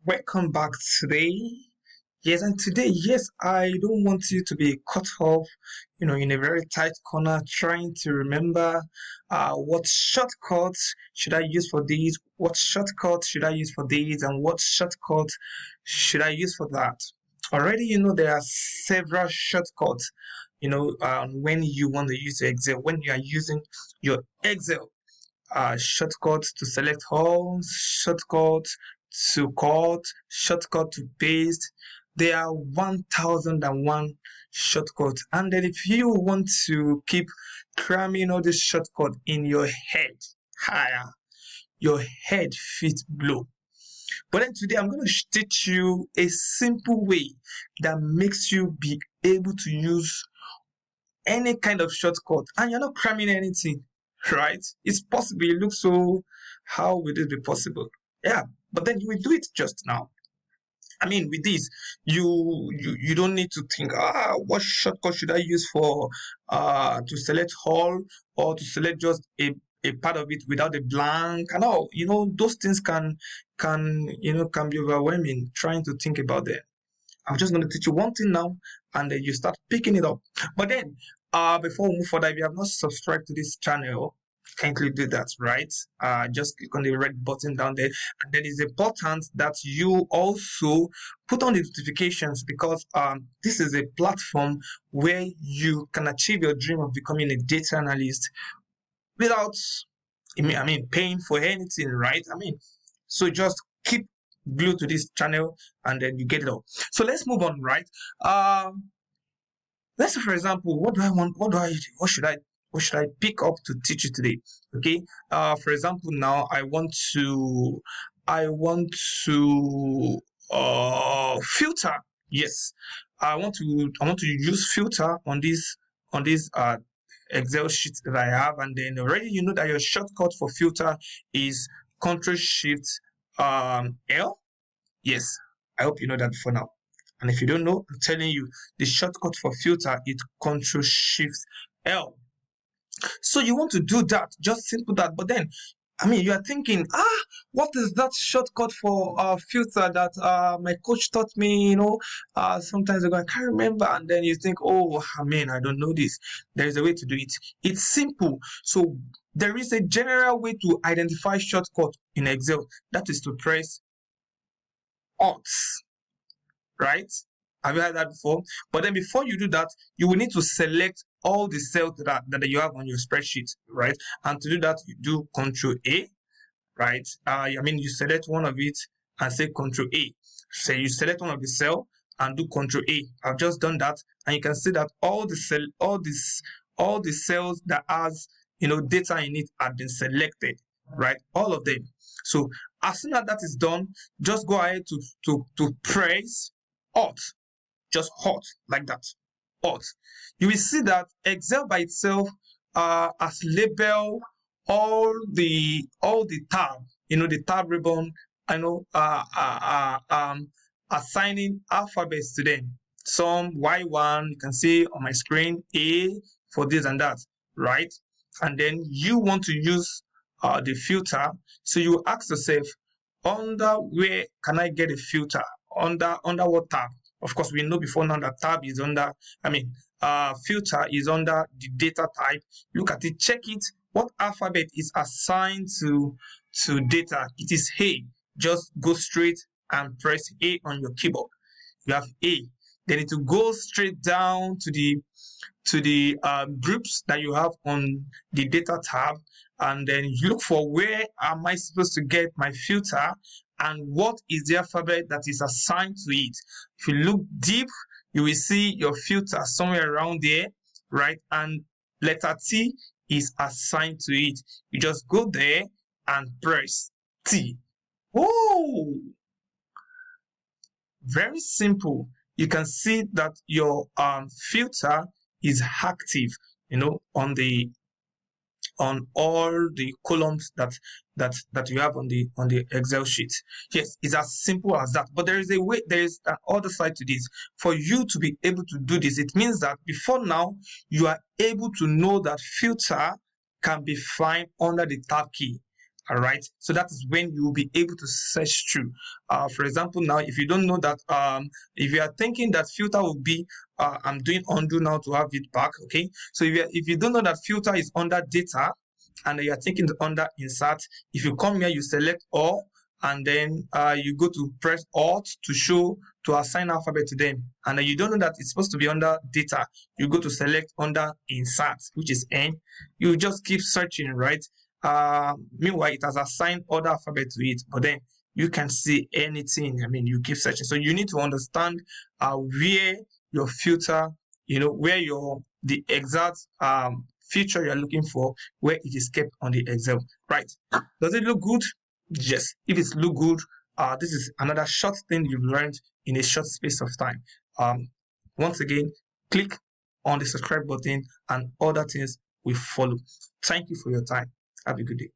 Welcome back today. Yes, and today, yes, I don't want you to be cut off, in a very tight corner trying to remember what shortcuts should I use for this, what shortcut should I use for this, and what shortcut should I use for that. Already, there are several shortcuts, when you want to use your Excel, when you are using your Excel shortcut to select all, shortcut to cut, shortcut to paste. There are 1001 shortcuts. And then if you want to keep cramming all this shortcut in your head, higher, your head fit blow. But then today I'm going to teach you a simple way that makes you be able to use any kind of shortcut and you're not cramming anything, right? It's possible. It looks so, how will this be possible? Yeah, but then you will do it just now. I mean, with this, you don't need to think, what shortcut should I use for to select all or to select just a part of it without a blank and all. Those things can be overwhelming trying to think about them. I'm just going to teach you one thing now, and then you start picking it up. But then, before we move further, if you have not subscribed to this channel, kindly do that, right? Just click on the red button down there, and then it's important that you also put on the notifications because this is a platform where you can achieve your dream of becoming a data analyst without, paying for anything, right? So just keep glued to this channel and then you get it all. So let's move on, right? Let's say, for example, what should I pick up to teach you today? Okay. For example, now I want to filter. Yes, I want to use filter on this Excel sheet that I have, and then already you know that your shortcut for filter is Control Shift L. Yes, I hope you know that before now. And if you don't know, I'm telling you, the shortcut for filter is Control Shift L. So you want to do that, just simple that. But then, you are thinking, what is that shortcut for filter that my coach taught me? Sometimes I can't remember, and then you think, I don't know this. There is a way to do it. It's simple. So there is a general way to identify shortcut in Excel. That is to press Alt, right? Have you heard that before? But then before you do that, you will need to select all the cells that you have on your spreadsheet, right? And to do that, you do Control A, right? You select one of it and say Control A. So you select one of the cell and do Control A. I've just done that, and you can see that all the cells that has data in it have been selected, right? All of them. So as soon as that is done, just go ahead to press Alt, just Alt like that, Alt. You will see that Excel by itself has labeled all the tab, the tab ribbon, assigning alphabets to them. Some Y1, you can see on my screen, A for this and that, right? And then you want to use the filter, so you ask yourself, under where can I get a filter? Under what tab? Of course, we know before now that tab is under, filter is under the data type. Look at it, check it. What alphabet is assigned to data? It is A. Just go straight and press A on your keyboard. You have A. Then it will go straight down to the groups that you have on the data tab, and then you look for where am I supposed to get my filter and what is the alphabet that is assigned to it. If you look deep, you will see your filter somewhere around there, right? And letter T is assigned to it. You just go there and press T. Oh, very simple. You can see that your filter is active, on all the columns that you have on the Excel sheet. Yes, it's as simple as that. But there is an other side to this. For you to be able to do this, it means that before now you are able to know that filter can be found under the tab key. All right, so that is when you will be able to search through. For example, now if you don't know that, if you are thinking that filter will be, I'm doing undo now to have it back. Okay, so if you don't know that filter is under data and you are thinking under insert, if you come here, you select all, and then you go to press alt to assign alphabet to them, and then you don't know that it's supposed to be under data, you go to select under insert, which is N. You just keep searching, right? Meanwhile, it has assigned other alphabet to it, but then you can see anything. I mean, you keep searching. So you need to understand where your filter, where the exact feature you're looking for, where it is kept on the Excel, right? Does it look good? Yes. If it's look good, this is another short thing you've learned in a short space of time. Once again, click on the subscribe button and other things will follow. Thank you for your time. Have a good day.